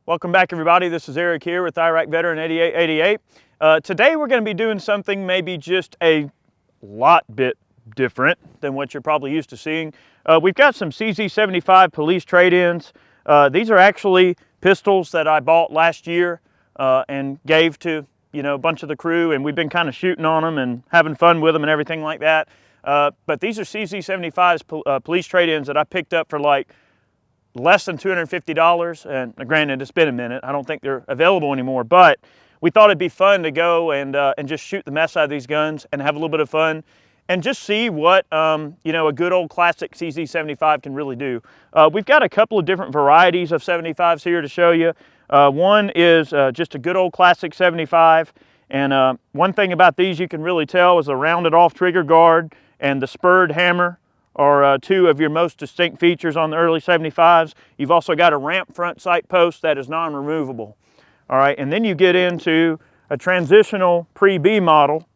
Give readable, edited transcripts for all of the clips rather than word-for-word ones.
Welcome back, everybody. This is Eric here with Iraq Veteran 8888. Today we're going to be doing something maybe just a lot bit different than what you're probably used to seeing. We've got some CZ75 Police trade-ins. These are actually pistols that I bought last year and gave to a bunch of the crew, and we've been kind of shooting on them and having fun with them and everything like that. But these are CZ75's police trade-ins that I picked up for like less than $250, and granted it's been a minute. I don't think they're available anymore, but we thought it'd be fun to go and just shoot the mess out of these guns and have a little bit of fun and just see what a good old classic CZ75 can really do. We've got a couple of different varieties of 75s here to show you. One is just a good old classic 75, and one thing about these you can really tell is the rounded off trigger guard and the spurred hammer are two of your most distinct features on the early 75s. You've also got a ramp front sight post that is non-removable. All right, and then you get into a transitional pre-B model.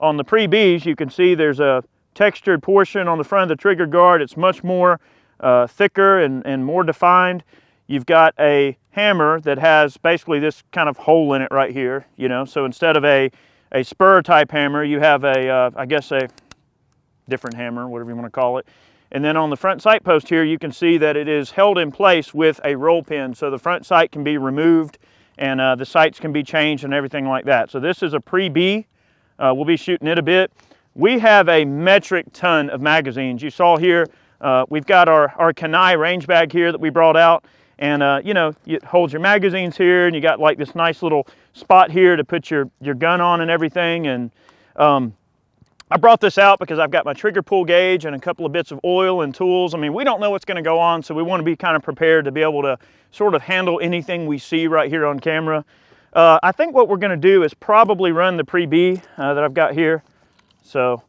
On the pre-Bs, you can see there's a textured portion on the front of the trigger guard. It's much more thicker and more defined. You've got a hammer that has basically this kind of hole in it right here, so instead of a spur type hammer, you have I guess a different hammer, whatever you want to call it. And then on the front sight post here, you can see that it is held in place with a roll pin, so the front sight can be removed and the sights can be changed and everything like that. So this is a pre-B. We'll be shooting it a bit. We have a metric ton of magazines. You saw here, we've got our Kanai range bag here that we brought out, and it holds your magazines here, and you got like this nice little spot here to put your gun on and everything. And I brought this out because I've got my trigger pull gauge and a couple of bits of oil and tools. I mean, we don't know what's going to go on, so we want to be kind of prepared to be able to sort of handle anything we see right here on camera. I think what we're going to do is probably run the pre-B that I've got here. So,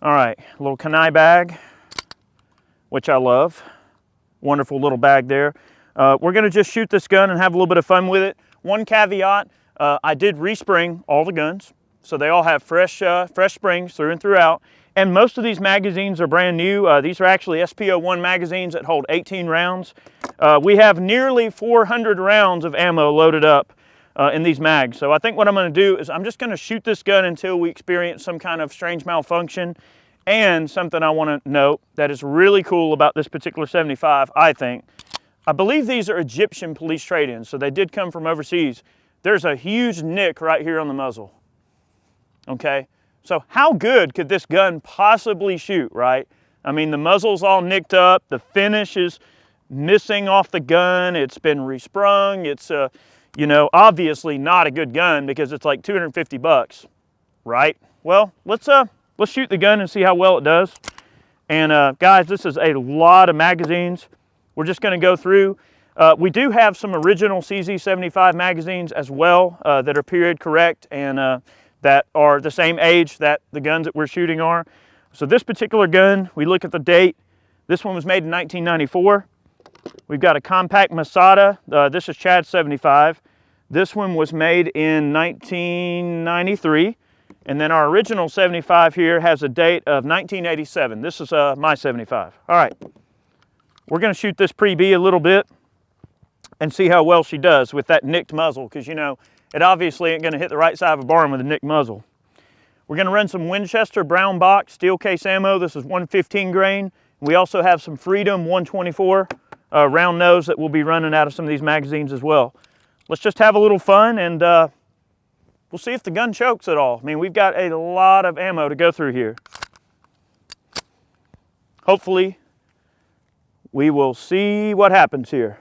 all right, a little Kanai bag, which I love. Wonderful little bag there. We're going to just shoot this gun and have a little bit of fun with it. One caveat, I did respring all the guns. So they all have fresh springs through and throughout. And most of these magazines are brand new. These are actually SPO1 magazines that hold 18 rounds. We have nearly 400 rounds of ammo loaded up in these mags. So I think what I'm going to do is I'm just going to shoot this gun until we experience some kind of strange malfunction. And something I want to note that is really cool about this particular 75, I think. I believe these are Egyptian police trade-ins, so they did come from overseas. There's a huge nick right here on the muzzle. Okay, so how good could this gun possibly shoot, right? I mean, the muzzle's all nicked up, the finish is missing off the gun, it's been resprung, it's obviously not a good gun because it's like 250 bucks, right? Well, let's shoot the gun and see how well it does. And guys, this is a lot of magazines. We're just going to go through. We do have some original CZ75 magazines as well that are period correct and that are the same age that the guns that we're shooting are. So this particular gun, we look at the date. This one was made in 1994. We've got a compact Masada. This is Chad 75. This one was made in 1993. And then our original 75 here has a date of 1987. This is my 75. All right, we're gonna shoot this pre-B a little bit and see how well she does with that nicked muzzle, because it obviously ain't going to hit the right side of a barn with a nicked muzzle. We're going to run some Winchester brown box steel case ammo. This is 115 grain. We also have some Freedom 124 round nose that we'll be running out of some of these magazines as well. Let's just have a little fun and we'll see if the gun chokes at all. I mean, we've got a lot of ammo to go through here. Hopefully, we will see what happens here.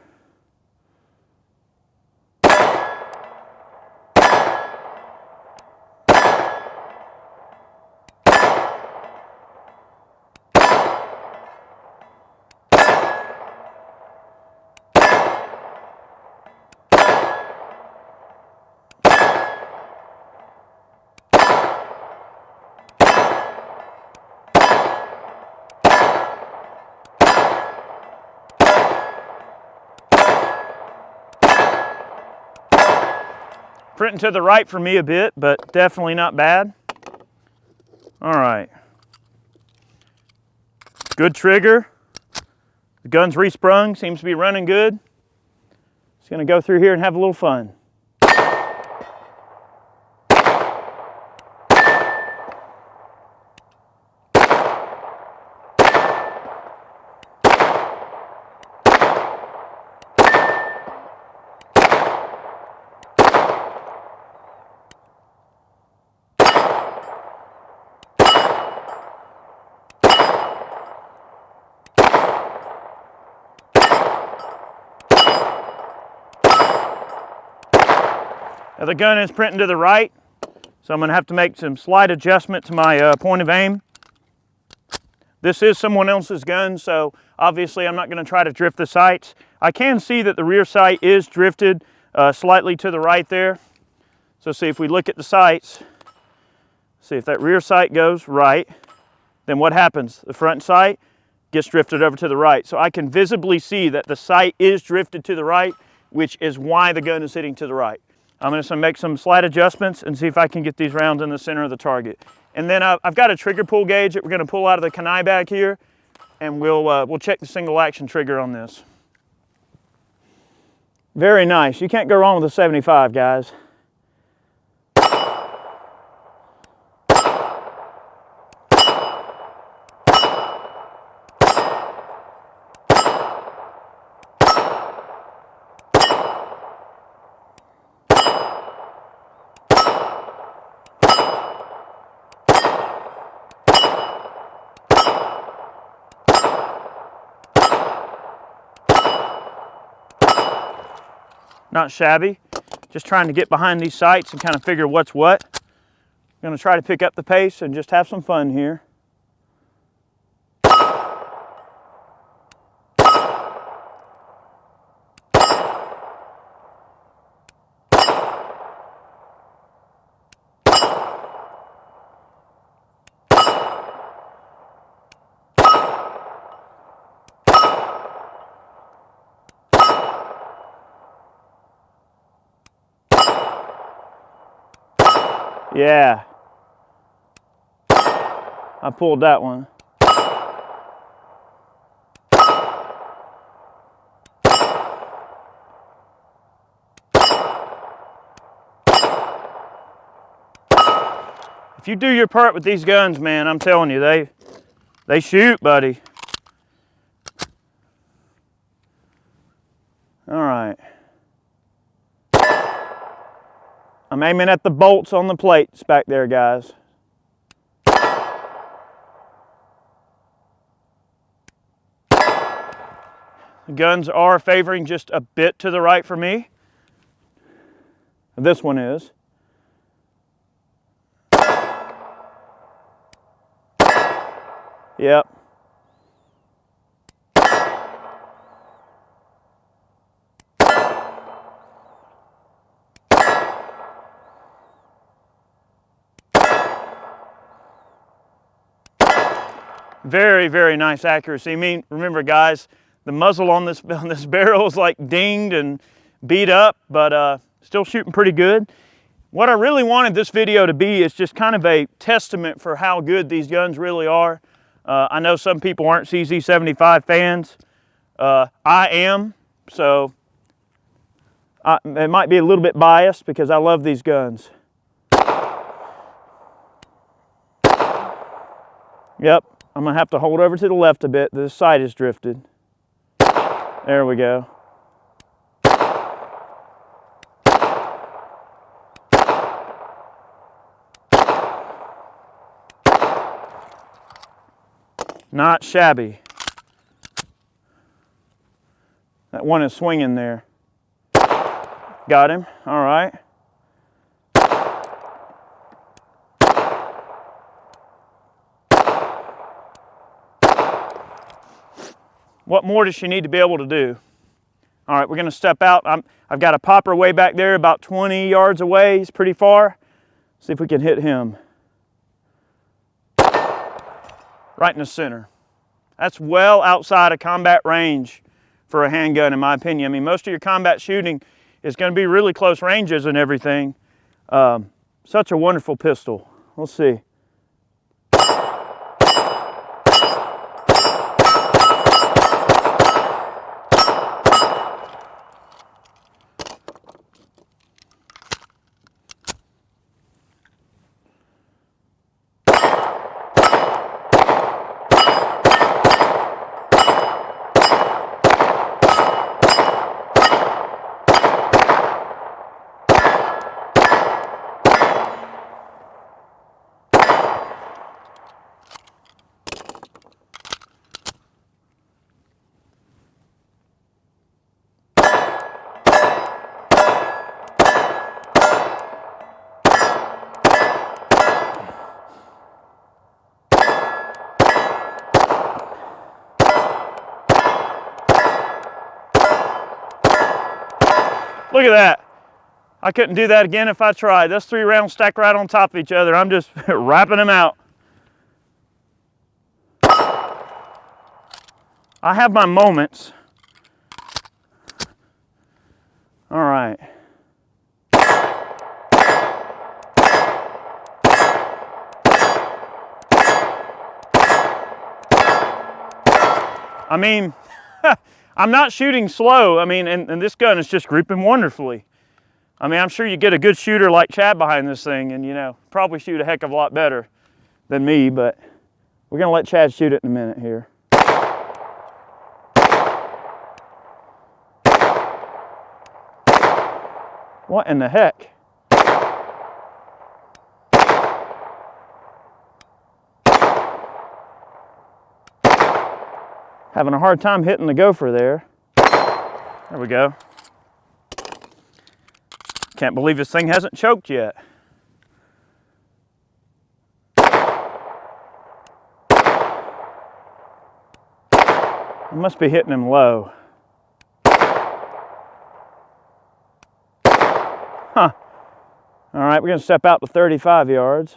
Printing to the right for me a bit, but definitely not bad. All right. Good trigger. The gun's resprung, seems to be running good. Just gonna go through here and have a little fun. Now the gun is printing to the right, so I'm going to have to make some slight adjustment to my point of aim. This is someone else's gun, so obviously I'm not going to try to drift the sights. I can see that the rear sight is drifted slightly to the right there. So see, if we look at the sights, see if that rear sight goes right, then what happens? The front sight gets drifted over to the right. So I can visibly see that the sight is drifted to the right, which is why the gun is sitting to the right. I'm just going to make some slight adjustments and see if I can get these rounds in the center of the target. And then I've got a trigger pull gauge that we're going to pull out of the kunai bag here, and we'll check the single action trigger on this. Very nice. You can't go wrong with a 75, guys. Not shabby, just trying to get behind these sights and kind of figure what's what. I'm going to try to pick up the pace and just have some fun here. Yeah, I pulled that one. If you do your part with these guns, man, I'm telling you, they shoot, buddy. All right. I'm aiming at the bolts on the plates back there, guys. The guns are favoring just a bit to the right for me. This one is. Yep. Very, very nice accuracy. I mean, remember guys, the muzzle on this barrel is like dinged and beat up, but still shooting pretty good. What I really wanted this video to be is just kind of a testament for how good these guns really are. I know some people aren't CZ75 fans. I am, so it might be a little bit biased because I love these guns. Yep. I'm going to have to hold over to the left a bit. This sight is drifted. There we go. Not shabby. That one is swinging there. Got him. All right. What more does she need to be able to do? All right, we're going to step out. I've got a popper way back there, about 20 yards away. He's pretty far. See if we can hit him. Right in the center. That's well outside of combat range for a handgun, in my opinion. I mean, most of your combat shooting is going to be really close ranges and everything. Such a wonderful pistol. Let's see. Look at that. I couldn't do that again if I tried. Those 3 rounds stacked right on top of each other. I'm just wrapping them out. I have my moments. All right. I mean, I'm not shooting slow. I mean, and this gun is just grouping wonderfully. I mean, I'm sure you get a good shooter like Chad behind this thing and, you know, probably shoot a heck of a lot better than me, but we're gonna let Chad shoot it in a minute here. What in the heck? Having a hard time hitting the gopher there. There we go. Can't believe this thing hasn't choked yet. I must be hitting him low. Huh. All right, we're gonna step out to 35 yards.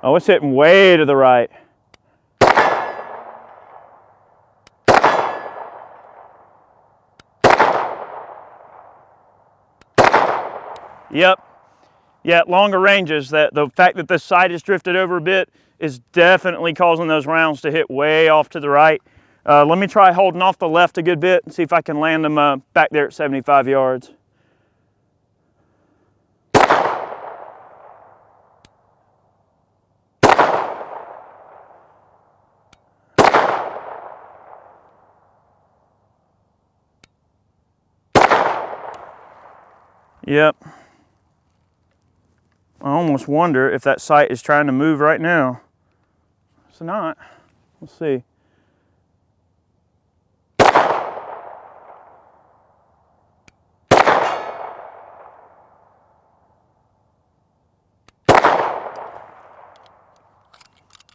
Oh, it's hitting way to the right. Yep. Yeah, at longer ranges, the fact that this sight is drifted over a bit is definitely causing those rounds to hit way off to the right. Let me try holding off the left a good bit and see if I can land them back there at 75 yards. Yep. I almost wonder if that sight is trying to move right now. It's not. Let's see.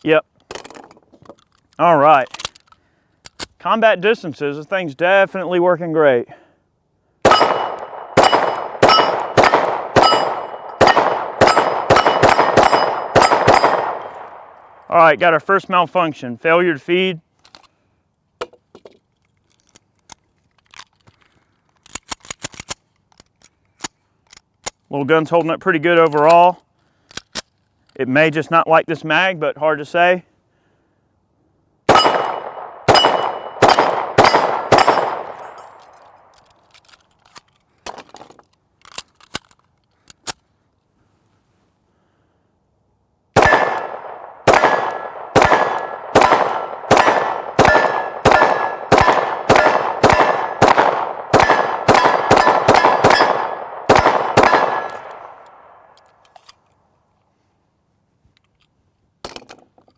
Yep. All right. Combat distances, this thing's definitely working great. All right, got our first malfunction, failure to feed. Little gun's holding up pretty good overall. It may just not like this mag, but hard to say.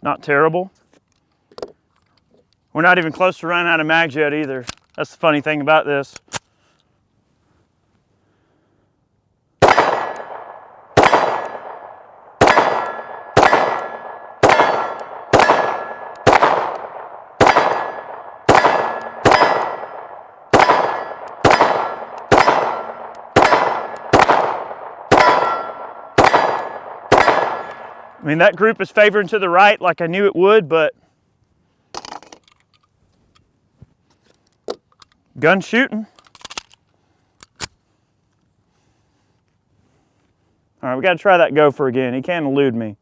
Not terrible. We're not even close to running out of mags yet either. That's the funny thing about this. I mean, that group is favoring to the right like I knew it would, but gun shooting. All right, we got to try that gopher again. He can't elude me.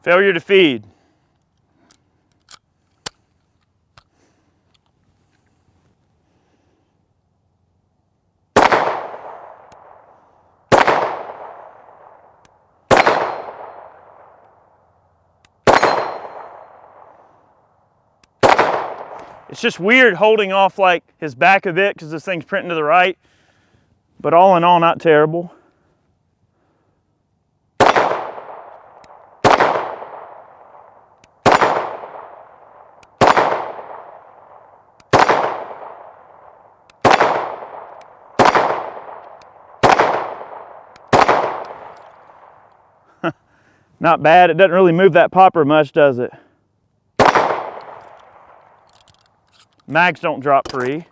Failure to feed. It's just weird holding off like his back a bit because this thing's printing to the right, but all in all, not terrible. Not bad. It doesn't really move that popper much, does it? Mags don't drop free.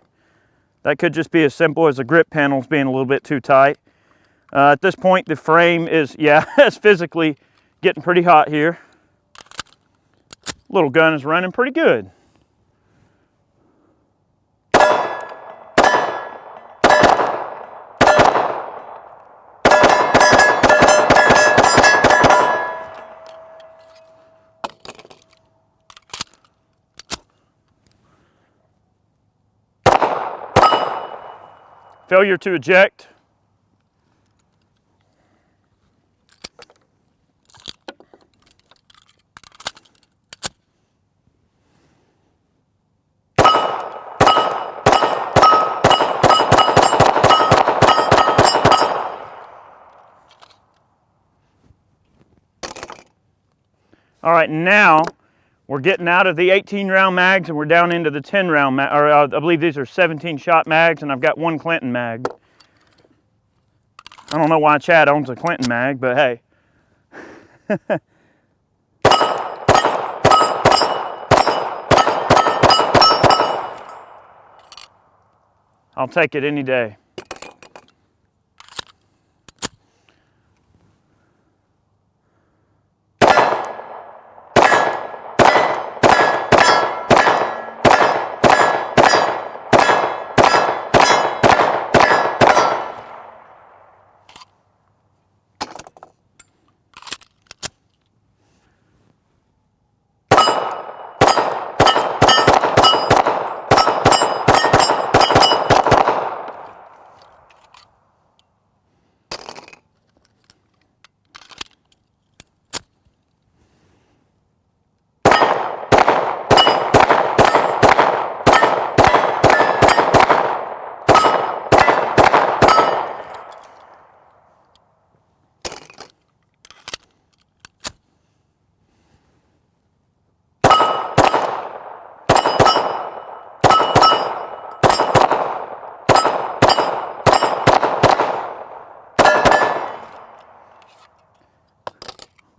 That could just be as simple as the grip panels being a little bit too tight. At this point, the frame is, yeah, it's physically getting pretty hot here. Little gun is running pretty good. Failure to eject. All right, now we're getting out of the 18 round mags and we're down into the 10 round mag, or I believe these are 17 shot mags, and I've got one Clinton mag. I don't know why Chad owns a Clinton mag, but hey. I'll take it any day.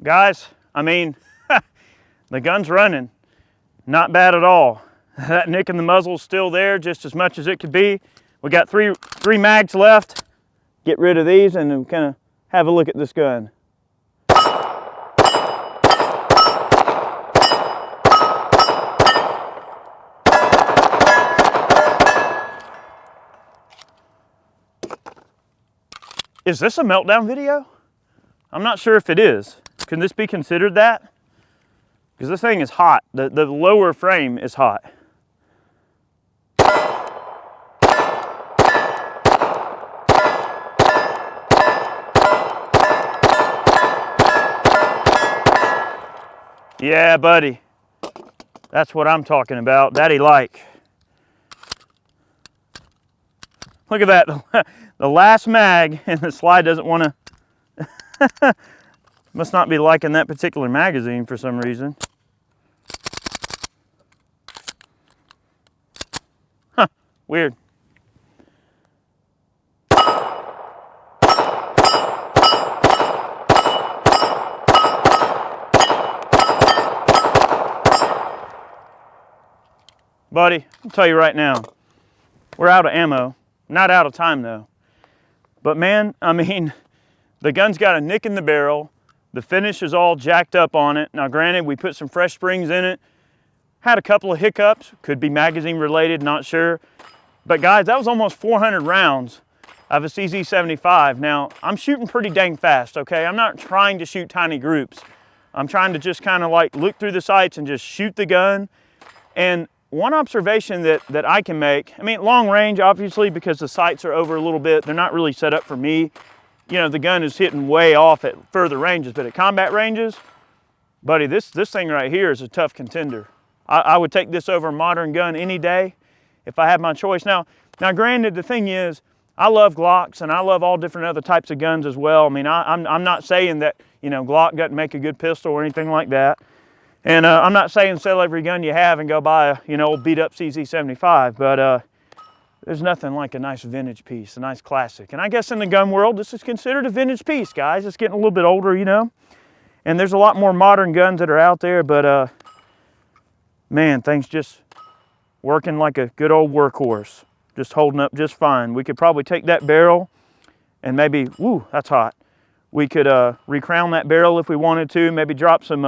Guys, I mean, the gun's running. Not bad at all. That nick in the muzzle's still there just as much as it could be. We got three mags left. Get rid of these and then kind of have a look at this gun. Is this a meltdown video? I'm not sure if it is. Can this be considered that? Because this thing is hot. The lower frame is hot. Yeah, buddy. That's what I'm talking about. Daddy like. Look at that. The last mag, and the slide doesn't want to... Must not be liking that particular magazine for some reason. Huh, weird. Buddy, I'll tell you right now, we're out of ammo. Not out of time though. But man, I mean, the gun's got a nick in the barrel. The finish is all jacked up on it. Now granted, we put some fresh springs in it. Had a couple of hiccups. Could be magazine related, not sure. But guys, that was almost 400 rounds of a CZ75. Now, I'm shooting pretty dang fast, okay? I'm not trying to shoot tiny groups. I'm trying to just kind of like look through the sights and just shoot the gun. And one observation that I can make, I mean, long range, obviously, because the sights are over a little bit, they're not really set up for me. You know, the gun is hitting way off at further ranges, but at combat ranges, buddy, this thing right here is a tough contender. I would take this over a modern gun any day if I had my choice. Now granted, the thing is, I love Glocks and I love all different other types of guns as well. I mean, I'm not saying that, you know, Glock doesn't make a good pistol or anything like that. And I'm not saying sell every gun you have and go buy a, you know, old beat up CZ75, but there's nothing like a nice vintage piece, a nice classic. And I guess in the gun world, this is considered a vintage piece, guys. It's getting a little bit older, you know. And there's a lot more modern guns that are out there, but man, things just working like a good old workhorse. Just holding up just fine. We could probably take that barrel and maybe, woo, that's hot. We could recrown that barrel if we wanted to, maybe drop some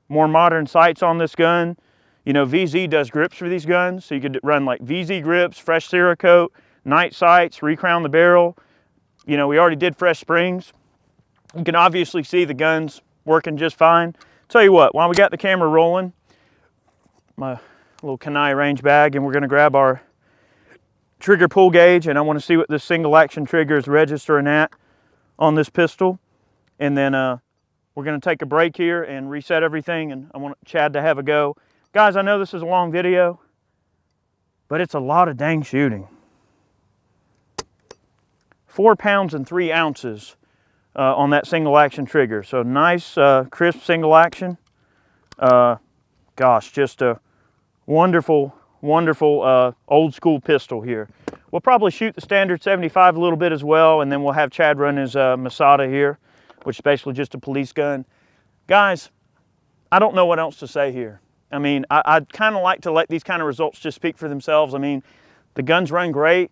more modern sights on this gun. You know, VZ does grips for these guns, so you could run like VZ grips, fresh Cerakote, night sights, recrown the barrel. You know, we already did fresh springs. You can obviously see the guns working just fine. Tell you what, while we got the camera rolling, my little Kanai range bag, and we're gonna grab our trigger pull gauge, and I want to see what this single action trigger is registering at on this pistol. And then we're going to take a break here and reset everything, and I want Chad to have a go. Guys, I know this is a long video, but it's a lot of dang shooting. 4 pounds and 3 ounces on that single action trigger. So nice, crisp single action. Gosh, just a wonderful, wonderful old school pistol here. We'll probably shoot the standard 75 a little bit as well, and then we'll have Chad run his Masada here, which is basically just a police gun. Guys, I don't know what else to say here. I mean, I'd kind of like to let these kind of results just speak for themselves. I mean, the guns run great.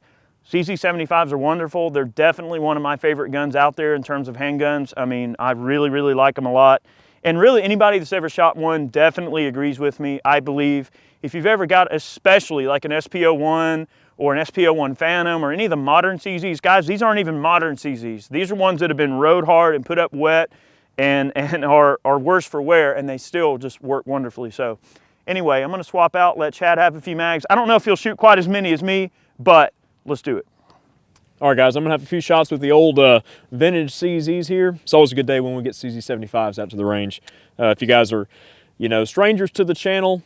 CZ75s are wonderful. They're definitely one of my favorite guns out there in terms of handguns. I mean, I really, really like them a lot. And really, anybody that's ever shot one definitely agrees with me. I believe if you've ever got, especially like an SP01 or an SP01 Phantom or any of the modern CZs, guys, these aren't even modern CZs. These are ones that have been rode hard and put up wet and are worse for wear, and they still just work wonderfully. So anyway, I'm gonna swap out, let Chad have a few mags. I don't know if he'll shoot quite as many as me, but let's do it. All right, guys, I'm gonna have a few shots with the old vintage CZs here. It's always a good day when we get CZ75s out to the range. If you guys are, you know, strangers to the channel,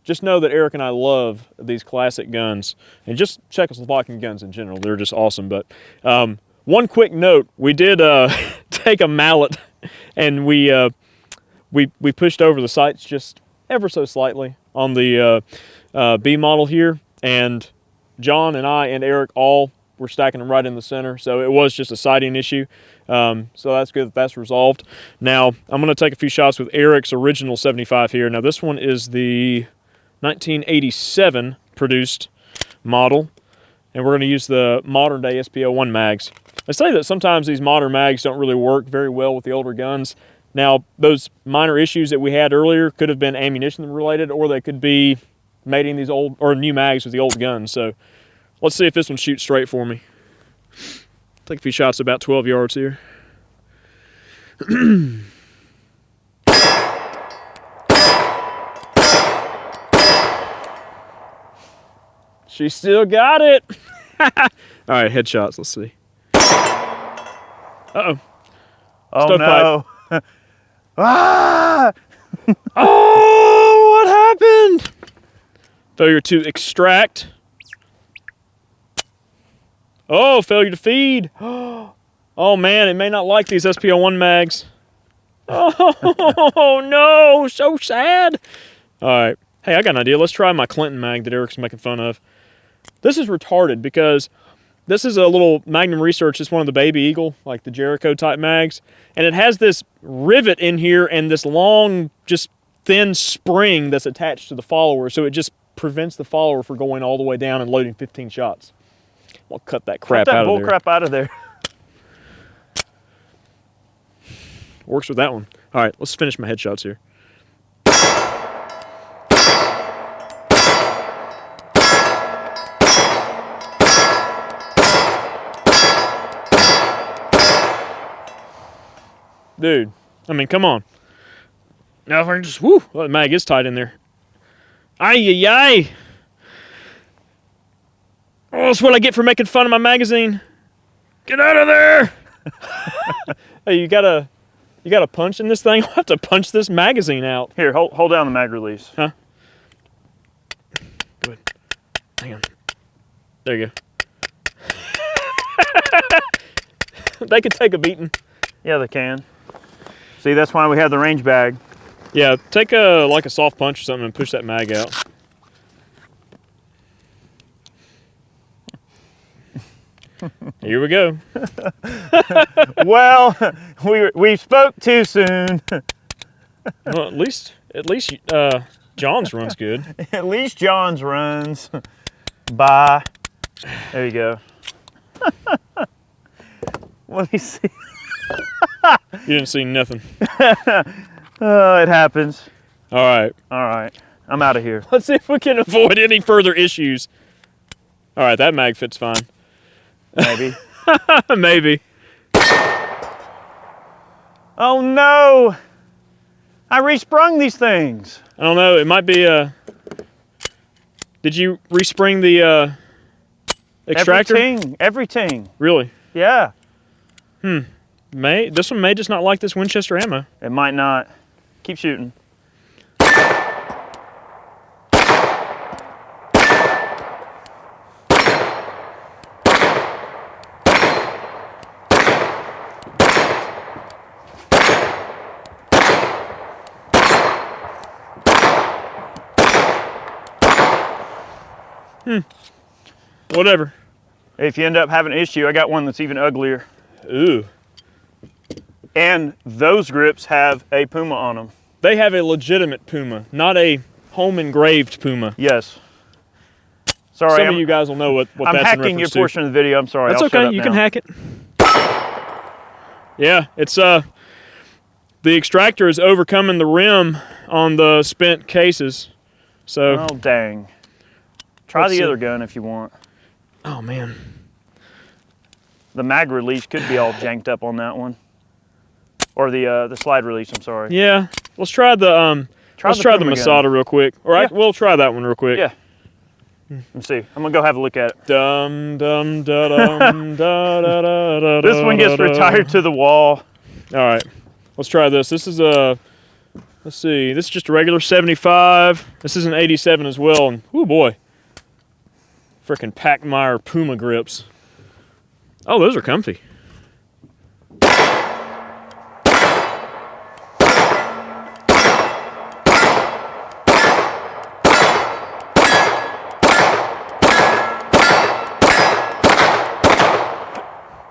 just know that Eric and I love these classic guns and just Czechoslovakian guns in general. They're just awesome. But one quick note, we did take a mallet and we pushed over the sights just ever so slightly on the B model here, and John and I and Eric all were stacking them right in the center, so it was just a sighting issue. So that's good that that's resolved. Now I'm going to take a few shots with Eric's original 75 here. Now this one is the 1987 produced model, and we're going to use the modern day SP01 mags. I say that sometimes these modern mags don't really work very well with the older guns. Now those minor issues that we had earlier could have been ammunition related, or they could be mating these old or new mags with the old guns. So let's see if this one shoots straight for me. Take a few shots about 12 yards here. She still got it. All right, headshots, let's see. Uh-oh. Oh, Stovepipe. no. Ah! Oh, what happened? Failure to extract. Oh, failure to feed. Oh man, it may not like these SP01 mags. Oh no, so sad. All right, hey, I got an idea. Let's try my Clinton mag that Eric's making fun of. This is retarded because this is a little Magnum Research. It's one of the Baby Eagle, like the Jericho type mags. And it has this rivet in here and this long, just thin spring that's attached to the follower. So it just prevents the follower from going all the way down and loading 15 shots. I'll cut that crap out of there. Cut that bull crap out of there. Works with that one. All right, let's finish my headshots here. Dude, I mean, come on. Now if I can just, whoo, well, the mag is tight in there. Ay. Oh, that's what I get for making fun of my magazine. Get out of there. Hey, you got a punch in this thing? I'll have to punch this magazine out. Here, hold down the mag release. Huh? Good. Hang on. There you go. They could take a beating. Yeah, they can. See, that's why we have the range bag. Yeah, take like a soft punch or something and push that mag out. Here we go. Well, we spoke too soon. Well, at least John's runs good. At least John's runs. Bye. There you go. Let me see. You didn't see nothing. It happens. All right. All right. I'm out of here. Let's see if we can avoid any further issues. All right, that mag fits fine. Maybe. Maybe. Oh no! I resprung these things. I don't know. It might be Did you respring the extractor? Everything. Really? Yeah. This one may just not like this Winchester ammo. It might not. Keep shooting. Whatever. If you end up having an issue, I got one that's even uglier. Ooh. And those grips have a Puma on them. They have a legitimate Puma, not a home engraved Puma. Yes. Sorry, Some of you guys will know what I'm that's in hacking your reference to. portion of the video. I'm sorry. That's I'll shut okay. up You now. can hack it. Yeah, it's the extractor is overcoming the rim on the spent cases. So. Oh dang. Try Let's the see. other gun if you want. Oh man. The mag release could be all janked up on that one, or the slide release. I'm sorry. Yeah. Let's try the Try try the Puma Masada gun. real quick. All right, Yeah. we'll try that one real quick. Yeah. Let's see. I'm gonna go have a look at it. Dum dum da dum da da da da. This one gets retired to the wall. All right, let's try this. This is a, let's see, this is just a regular 75. This is an 87 as well, and oh boy, frickin' Packmeyer Puma grips. Oh, those are comfy.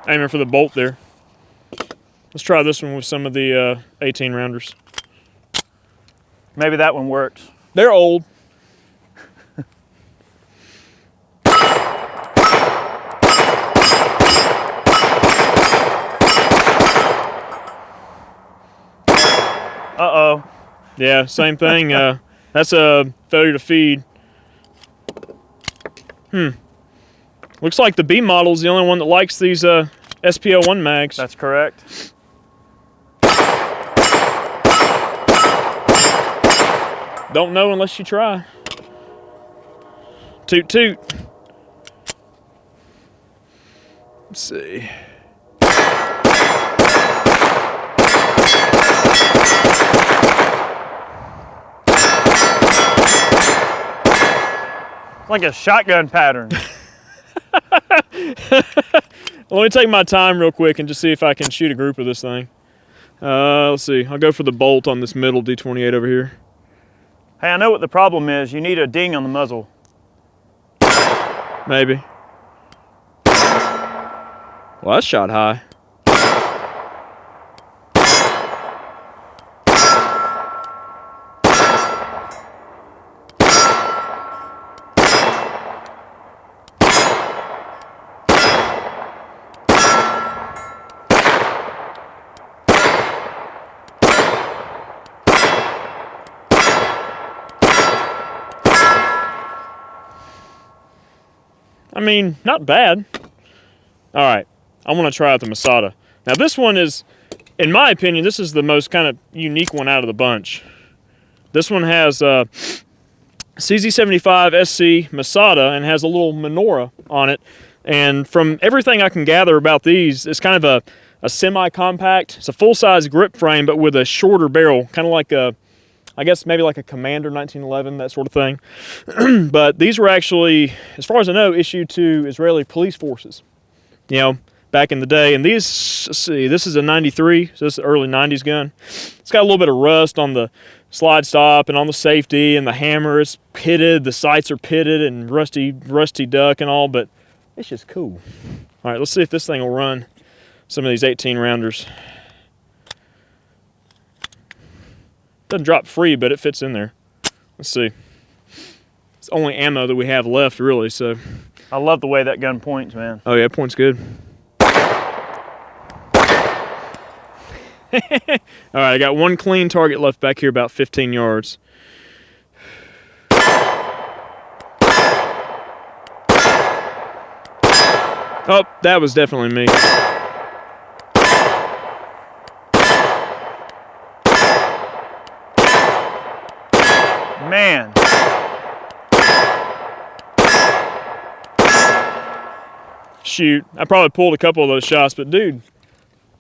Aiming for the bolt there. Let's try this one with some of the 18 rounders. Maybe that one works. They're old. Uh-oh. Yeah, same thing. That's a failure to feed. Looks like the B model's the only one that likes these SPL1 mags. That's correct. Don't know unless you try. Toot toot. Let's see. Like a shotgun pattern. Let me take my time real quick and just see if I can shoot a group of this thing. Let's see. I'll go for the bolt on this middle D28 over here. Hey, I know what the problem is. You need a ding on the muzzle. Maybe. Well, that's shot high. I mean, not bad. All right, I want to try out the Masada. Now this one is, in my opinion, this is the most kind of unique one out of the bunch. This one has CZ75 SC Masada and has a little menorah on it. And from everything I can gather about these, it's kind of a semi-compact. It's a full-size grip frame, but with a shorter barrel, kind of like a, I guess maybe like a Commander 1911, that sort of thing. But these were actually, as far as I know, issued to Israeli police forces, you know, back in the day. And these, let's see, this is a 93, so this is an early 90s gun. It's got a little bit of rust on the slide stop and on the safety, and the hammer is pitted, the sights are pitted and rusty duck and all, but it's just cool. All right, let's see if this thing will run some of these 18 rounders. Doesn't drop free, but it fits in there. Let's see. It's the only ammo that we have left, really, so. I love the way that gun points, man. Oh yeah, it points good. All right, I got one clean target left back here, about 15 yards. Oh, that was definitely me. Man. Shoot, I probably pulled a couple of those shots, but dude,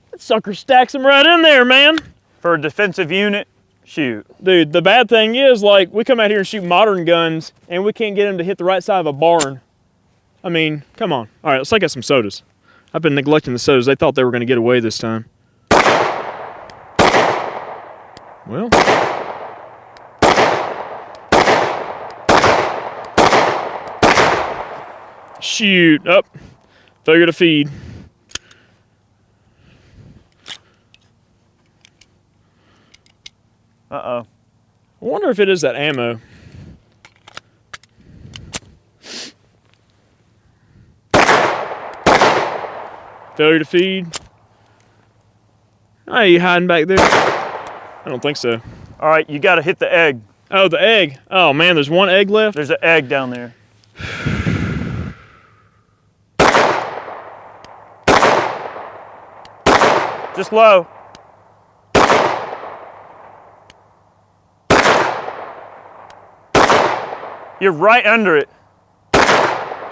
that sucker stacks them right in there, man. For a defensive unit, shoot. Dude, the bad thing is, like, we come out here and shoot modern guns, and we can't get them to hit the right side of a barn. I mean, come on. All right, let's take out some sodas. I've been neglecting the sodas. They thought they were going to get away this time. Well. Shoot. Up. Failure to feed. Uh-oh. I wonder if it is that ammo. Failure to feed. Oh, you hiding back there? I don't think so. All right, you got to hit the egg. Oh, the egg. Oh, man, there's one egg left? There's an egg down there. Just low. You're right under it.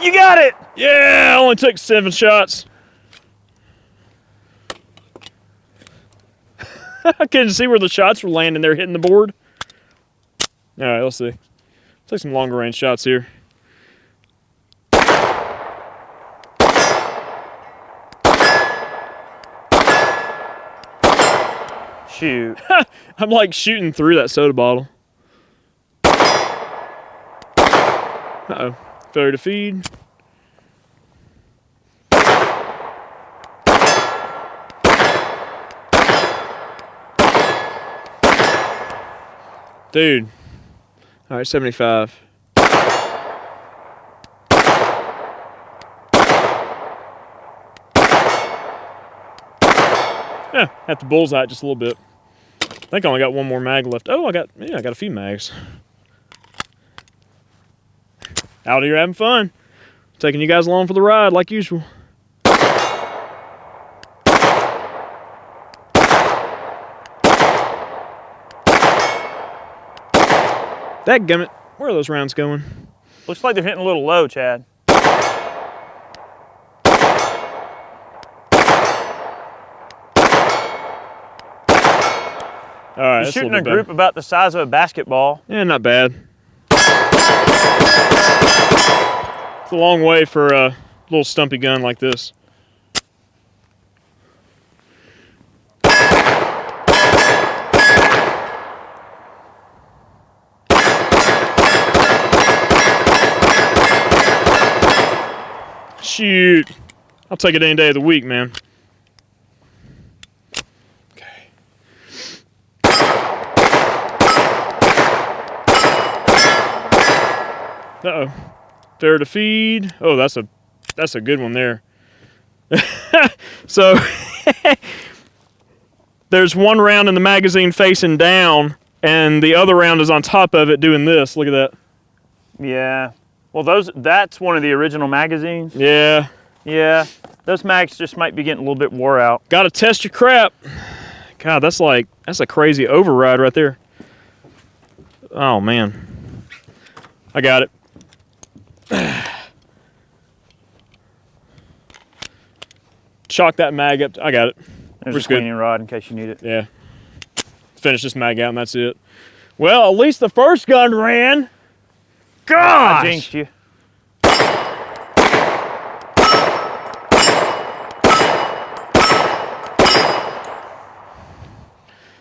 You got it! Yeah, I only took 7 shots. I couldn't see where the shots were landing there, hitting the board. All right, let's see. Take some longer range shots here. Shoot. I'm like shooting through that soda bottle. Uh-oh. Failure to feed. Dude. All right, 75. Yeah, at the bullseye just a little bit. I think I only got one more mag left. Oh, I got a few mags. Out here having fun. Taking you guys along for the ride like usual. Dadgummit, where are those rounds going? Looks like they're hitting a little low, Chad. All right, You're shooting a group about the size of a basketball. Yeah, not bad. It's a long way for a little stumpy gun like this. Shoot. I'll take it any day of the week, man. Okay. Uh-oh. Fair to feed. Oh, that's a good one there. So there's one round in the magazine facing down, and the other round is on top of it doing this. Look at that. Yeah. Well, that's one of the original magazines. Yeah. Yeah. Those mags just might be getting a little bit wore out. Got to test your crap. God, that's a crazy override right there. Oh, man. I got it. Chalk that mag up. I got it. There's We're a cleaning rod in case you need it. Yeah. Finish this mag out and that's it. Well, at least the first gun ran. Gosh! I jinxed you.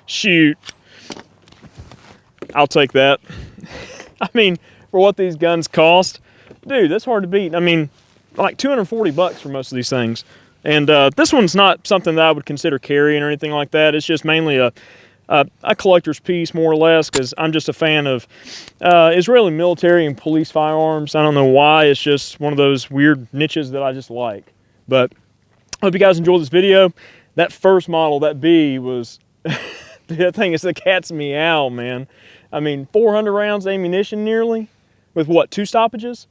Shoot. I'll take that. I mean, for what these guns cost, dude, that's hard to beat. I mean, like 240 bucks for most of these things. And this one's not something that I would consider carrying or anything like that. It's just mainly a collector's piece, more or less, because I'm just a fan of Israeli military and police firearms. I don't know why. It's just one of those weird niches that I just like. But I hope you guys enjoyed this video. That first model, that B, was that thing is the cat's meow, man. I mean, 400 rounds of ammunition nearly, with what, 2 stoppages?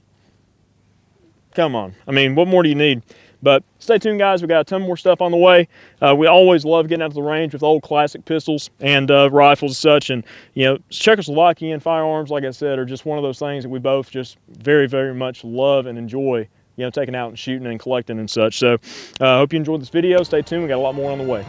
Come on. I mean, what more do you need? But stay tuned, guys. We got a ton more stuff on the way. We always love getting out to the range with old classic pistols and rifles and such. And, you know, Czechoslovakian firearms, like I said, are just one of those things that we both just very, very much love and enjoy, you know, taking out and shooting and collecting and such. So I hope you enjoyed this video. Stay tuned. We got a lot more on the way.